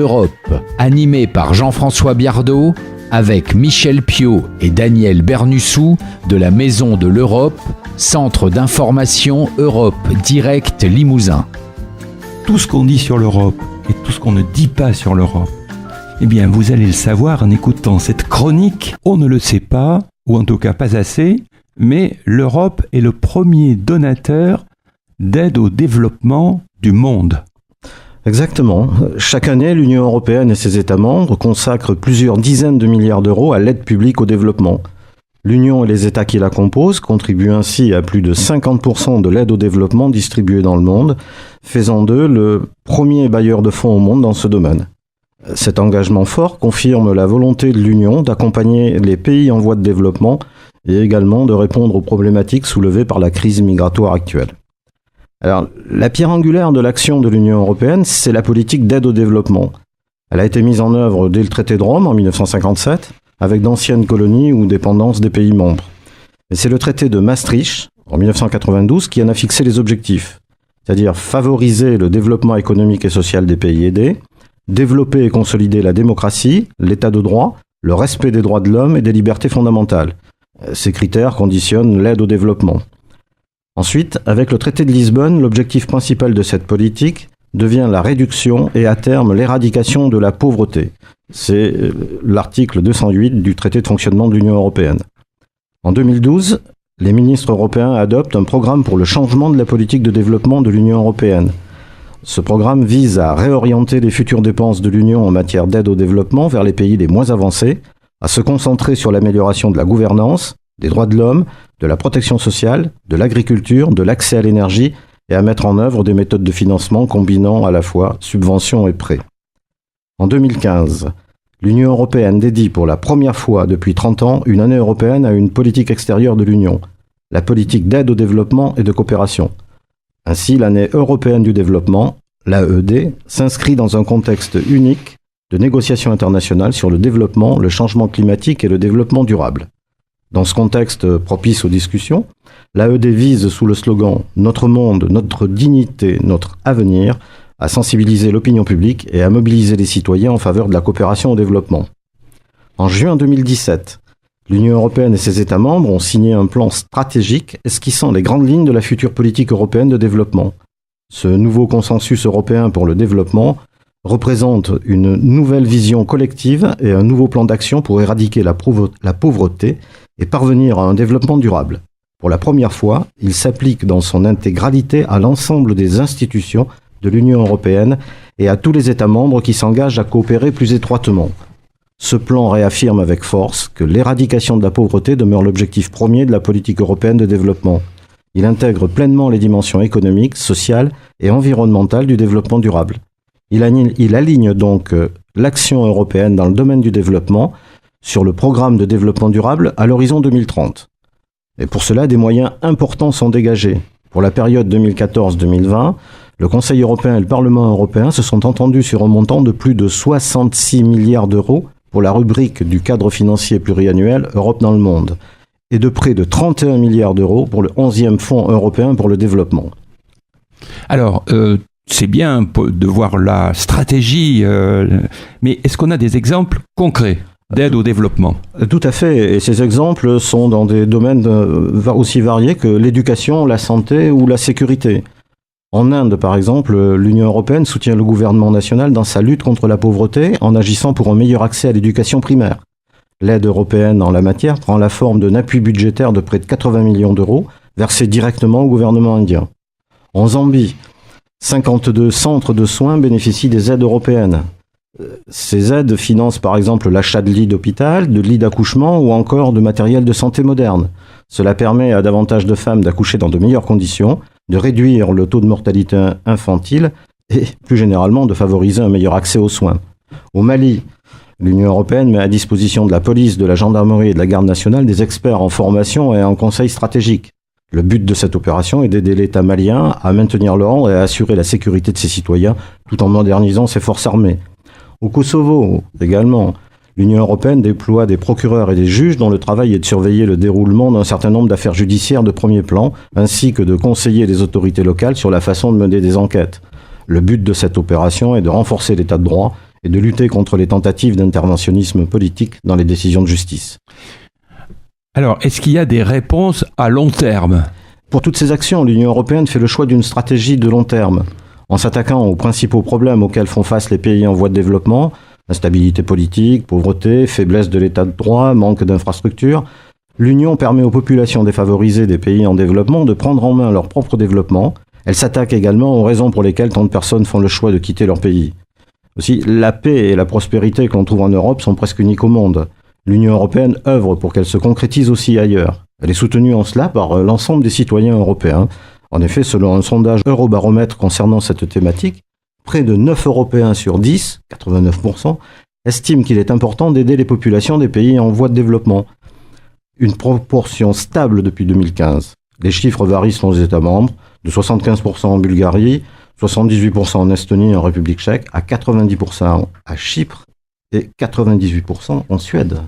Europe, animé par Jean-François Biardot, avec Michel Piot et Daniel Bernussou de la Maison de l'Europe, Centre d'information Europe Direct Limousin. Tout ce qu'on dit sur l'Europe et tout ce qu'on ne dit pas sur l'Europe, eh bien vous allez le savoir en écoutant cette chronique. On ne le sait pas, ou en tout cas pas assez, mais l'Europe est le premier donateur d'aide au développement du monde. Exactement. Chaque année, l'Union européenne et ses États membres consacrent plusieurs dizaines de milliards d'euros à l'aide publique au développement. L'Union et les États qui la composent contribuent ainsi à plus de 50% de l'aide au développement distribuée dans le monde, faisant d'eux le premier bailleur de fonds au monde dans ce domaine. Cet engagement fort confirme la volonté de l'Union d'accompagner les pays en voie de développement et également de répondre aux problématiques soulevées par la crise migratoire actuelle. Alors, la pierre angulaire de l'action de l'Union européenne, c'est la politique d'aide au développement. Elle a été mise en œuvre dès le traité de Rome en 1957, avec d'anciennes colonies ou dépendances des pays membres. Et c'est le traité de Maastricht, en 1992, qui en a fixé les objectifs, c'est-à-dire favoriser le développement économique et social des pays aidés, développer et consolider la démocratie, l'état de droit, le respect des droits de l'homme et des libertés fondamentales. Ces critères conditionnent l'aide au développement. Ensuite, avec le traité de Lisbonne, l'objectif principal de cette politique devient la réduction et à terme l'éradication de la pauvreté. C'est l'article 208 du traité de fonctionnement de l'Union européenne. En 2012, les ministres européens adoptent un programme pour le changement de la politique de développement de l'Union européenne. Ce programme vise à réorienter les futures dépenses de l'Union en matière d'aide au développement vers les pays les moins avancés, à se concentrer sur l'amélioration de la gouvernance, des droits de l'homme, de la protection sociale, de l'agriculture, de l'accès à l'énergie et à mettre en œuvre des méthodes de financement combinant à la fois subventions et prêts. En 2015, l'Union européenne dédie pour la première fois depuis 30 ans une année européenne à une politique extérieure de l'Union, la politique d'aide au développement et de coopération. Ainsi, l'année européenne du développement, l'AED, s'inscrit dans un contexte unique de négociations internationales sur le développement, le changement climatique et le développement durable. Dans ce contexte propice aux discussions, l'AED vise sous le slogan « Notre monde, notre dignité, notre avenir » à sensibiliser l'opinion publique et à mobiliser les citoyens en faveur de la coopération au développement. En juin 2017, l'Union européenne et ses États membres ont signé un plan stratégique esquissant les grandes lignes de la future politique européenne de développement. Ce nouveau consensus européen pour le développement représente une nouvelle vision collective et un nouveau plan d'action pour éradiquer la pauvreté et parvenir à un développement durable. Pour la première fois, il s'applique dans son intégralité à l'ensemble des institutions de l'Union européenne et à tous les États membres qui s'engagent à coopérer plus étroitement. Ce plan réaffirme avec force que l'éradication de la pauvreté demeure l'objectif premier de la politique européenne de développement. Il intègre pleinement les dimensions économiques, sociales et environnementales du développement durable. Il aligne donc l'action européenne dans le domaine du développement sur le programme de développement durable à l'horizon 2030. Et pour cela, des moyens importants sont dégagés. Pour la période 2014-2020, le Conseil européen et le Parlement européen se sont entendus sur un montant de plus de 66 milliards d'euros pour la rubrique du cadre financier pluriannuel Europe dans le monde et de près de 31 milliards d'euros pour le 11e Fonds européen pour le développement. Alors, c'est bien de voir la stratégie, mais est-ce qu'on a des exemples concrets d'aide au développement? Tout à fait, et ces exemples sont dans des domaines aussi variés que l'éducation, la santé ou la sécurité. En Inde, par exemple, l'Union européenne soutient le gouvernement national dans sa lutte contre la pauvreté en agissant pour un meilleur accès à l'éducation primaire. L'aide européenne en la matière prend la forme d'un appui budgétaire de près de 80 millions d'euros versés directement au gouvernement indien. En Zambie, 52 centres de soins bénéficient des aides européennes. Ces aides financent par exemple l'achat de lits d'hôpital, de lits d'accouchement ou encore de matériel de santé moderne. Cela permet à davantage de femmes d'accoucher dans de meilleures conditions, de réduire le taux de mortalité infantile et plus généralement de favoriser un meilleur accès aux soins. Au Mali, l'Union européenne met à disposition de la police, de la gendarmerie et de la garde nationale des experts en formation et en conseil stratégique. Le but de cette opération est d'aider l'État malien à maintenir l'ordre et à assurer la sécurité de ses citoyens tout en modernisant ses forces armées. Au Kosovo également, l'Union européenne déploie des procureurs et des juges dont le travail est de surveiller le déroulement d'un certain nombre d'affaires judiciaires de premier plan, ainsi que de conseiller les autorités locales sur la façon de mener des enquêtes. Le but de cette opération est de renforcer l'état de droit et de lutter contre les tentatives d'interventionnisme politique dans les décisions de justice. Alors, est-ce qu'il y a des réponses à long terme ? Pour toutes ces actions, l'Union européenne fait le choix d'une stratégie de long terme. En s'attaquant aux principaux problèmes auxquels font face les pays en voie de développement, instabilité politique, pauvreté, faiblesse de l'état de droit, manque d'infrastructures, l'Union permet aux populations défavorisées des pays en développement de prendre en main leur propre développement. Elle s'attaque également aux raisons pour lesquelles tant de personnes font le choix de quitter leur pays. Aussi, la paix et la prospérité que l'on trouve en Europe sont presque uniques au monde. L'Union européenne œuvre pour qu'elles se concrétisent aussi ailleurs. Elle est soutenue en cela par l'ensemble des citoyens européens. En effet, selon un sondage Eurobaromètre concernant cette thématique, près de 9 Européens sur 10, 89%, estiment qu'il est important d'aider les populations des pays en voie de développement. Une proportion stable depuis 2015. Les chiffres varient selon les États membres, de 75% en Bulgarie, 78% en Estonie et en République tchèque, à 90% à Chypre et 98% en Suède.